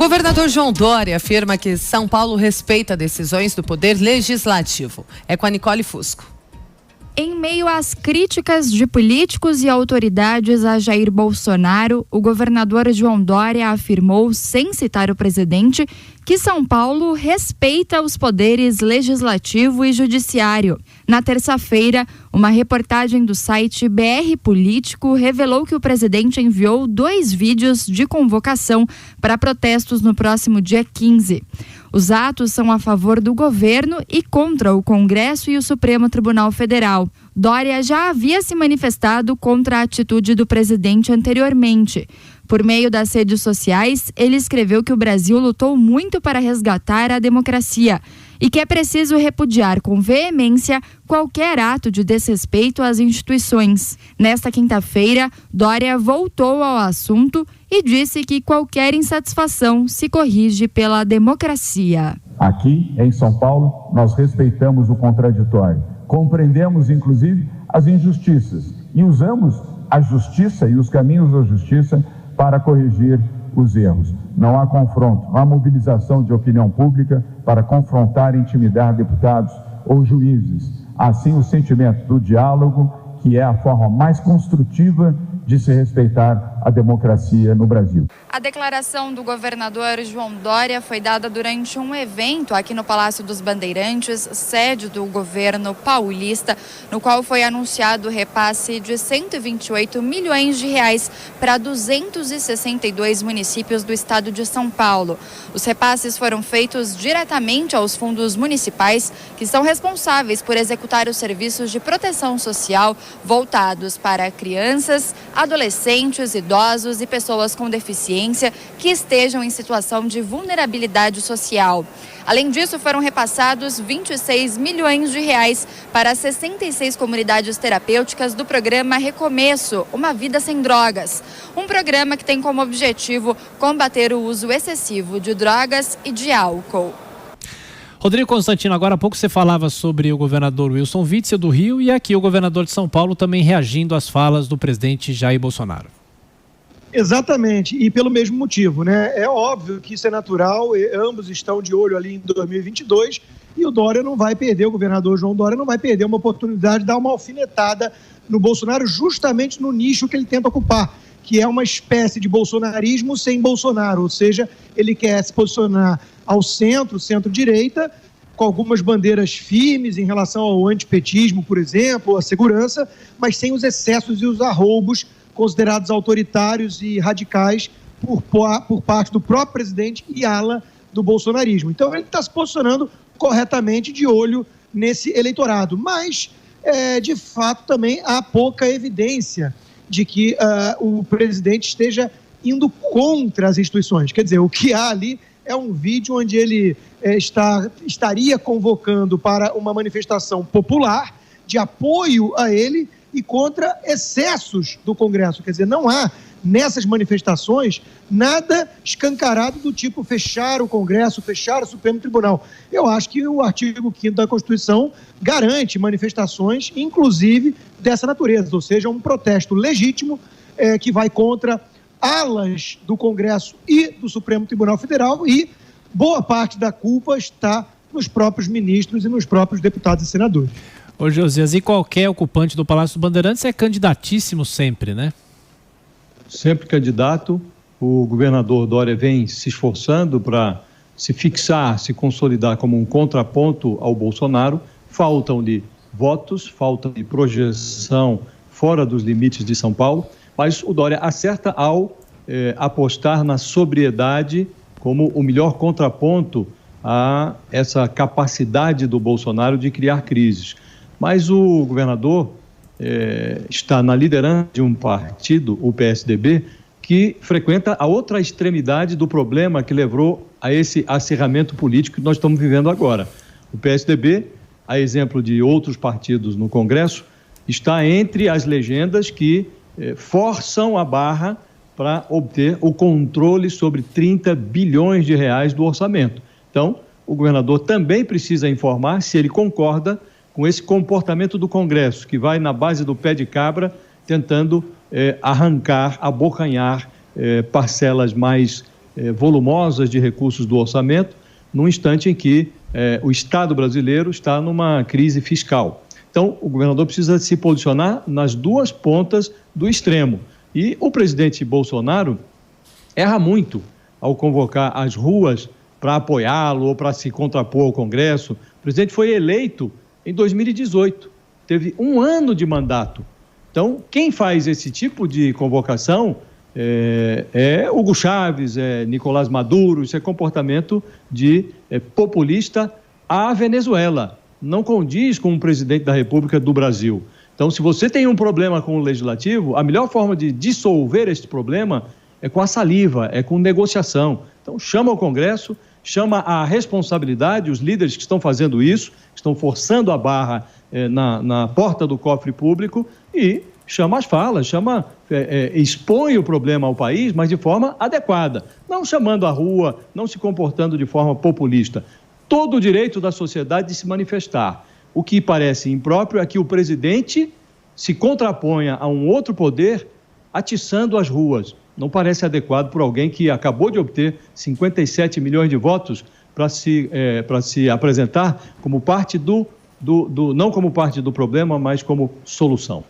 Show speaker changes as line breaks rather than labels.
Governador João Dória afirma que São Paulo respeita decisões do Poder Legislativo. É com a Nicole Fusco.
Em meio às críticas de políticos e autoridades a Jair Bolsonaro, o governador João Dória afirmou, sem citar o presidente, que São Paulo respeita os poderes legislativo e judiciário. Na terça-feira, uma reportagem do site BR Político revelou que o presidente enviou 2 vídeos de convocação para protestos no próximo dia 15. Os atos são a favor do governo e contra o Congresso e o Supremo Tribunal Federal. Dória já havia se manifestado contra a atitude do presidente anteriormente. Por meio das redes sociais, ele escreveu que o Brasil lutou muito para resgatar a democracia e que é preciso repudiar com veemência qualquer ato de desrespeito às instituições. Nesta quinta-feira, Dória voltou ao assunto e disse que qualquer insatisfação se corrige pela democracia.
Aqui, em São Paulo, nós respeitamos o contraditório. Compreendemos, inclusive, as injustiças e usamos a justiça e os caminhos da justiça para corrigir os erros. Não há confronto, não há mobilização de opinião pública para confrontar e intimidar deputados ou juízes. Assim, o sentimento do diálogo, que é a forma mais construtiva de se respeitar a democracia no Brasil.
A declaração do governador João Dória foi dada durante um evento aqui no Palácio dos Bandeirantes, sede do governo paulista, no qual foi anunciado o repasse de 128 milhões de reais para 262 municípios do estado de São Paulo. Os repasses foram feitos diretamente aos fundos municipais, que são responsáveis por executar os serviços de proteção social voltados para crianças, adolescentes, idosos e pessoas com deficiência que estejam em situação de vulnerabilidade social. Além disso, foram repassados 26 milhões de reais para 66 comunidades terapêuticas do programa Recomeço, Uma Vida Sem Drogas. Um programa que tem como objetivo combater o uso excessivo de drogas e de álcool.
Rodrigo Constantino, agora há pouco você falava sobre o governador Wilson Witzel do Rio e aqui o governador de São Paulo também reagindo às falas do presidente Jair Bolsonaro.
Exatamente, e pelo mesmo motivo, né? É óbvio que isso é natural, ambos estão de olho ali em 2022 e o Dória não vai perder, o governador João Dória não vai perder uma oportunidade de dar uma alfinetada no Bolsonaro justamente no nicho que ele tenta ocupar, que é uma espécie de bolsonarismo sem Bolsonaro, ou seja, ele quer se posicionar ao centro, centro-direita, com algumas bandeiras firmes em relação ao antipetismo, por exemplo, à segurança, mas sem os excessos e os arroubos considerados autoritários e radicais por parte do próprio presidente e ala do bolsonarismo. Então ele está se posicionando corretamente de olho nesse eleitorado, mas de fato também há pouca evidência de que o presidente esteja indo contra as instituições. Quer dizer, o que há ali é um vídeo onde ele estaria convocando para uma manifestação popular de apoio a ele e contra excessos do Congresso. Quer dizer, não há nessas manifestações nada escancarado do tipo fechar o Congresso, fechar o Supremo Tribunal. Eu acho que o artigo 5º da Constituição garante manifestações, inclusive dessa natureza, ou seja, um protesto legítimo que vai contra alas do Congresso e do Supremo Tribunal Federal, e boa parte da culpa está nos próprios ministros e nos próprios deputados e senadores.
Ô Josias, e qualquer ocupante do Palácio dos Bandeirantes é candidatíssimo sempre, né?
Sempre candidato. O governador Dória vem se esforçando para se fixar, se consolidar como um contraponto ao Bolsonaro. Faltam-lhe votos, falta de projeção fora dos limites de São Paulo, mas o Dória acerta ao apostar na sobriedade como o melhor contraponto a essa capacidade do Bolsonaro de criar crises. Mas o governador está na liderança de um partido, o PSDB, que frequenta a outra extremidade do problema que levou a esse acirramento político que nós estamos vivendo agora. O PSDB, a exemplo de outros partidos no Congresso, está entre as legendas que forçam a barra para obter o controle sobre 30 bilhões de reais do orçamento. Então, o governador também precisa informar se ele concorda com esse comportamento do Congresso, que vai na base do pé de cabra, tentando arrancar, abocanhar parcelas mais volumosas de recursos do orçamento, num instante em que o Estado brasileiro está numa crise fiscal. Então, o governador precisa se posicionar nas duas pontas do extremo. E o presidente Bolsonaro erra muito ao convocar as ruas para apoiá-lo ou para se contrapor ao Congresso. O presidente foi eleito em 2018, teve 1 ano de mandato. Então, quem faz esse tipo de convocação é Hugo Chávez, é Nicolás Maduro, isso é comportamento de populista à Venezuela. Não condiz com o presidente da República do Brasil. Então, se você tem um problema com o Legislativo, a melhor forma de dissolver este problema é com a saliva, é com negociação. Então, chama o Congresso, chama a responsabilidade, os líderes que estão fazendo isso, que estão forçando a barra na porta do cofre público e chama as falas, expõe o problema ao país, mas de forma adequada, não chamando a rua, não se comportando de forma populista. Todo o direito da sociedade de se manifestar. O que parece impróprio é que o presidente se contraponha a um outro poder atiçando as ruas. Não parece adequado por alguém que acabou de obter 57 milhões de votos para se apresentar como parte não como parte do problema, mas como solução.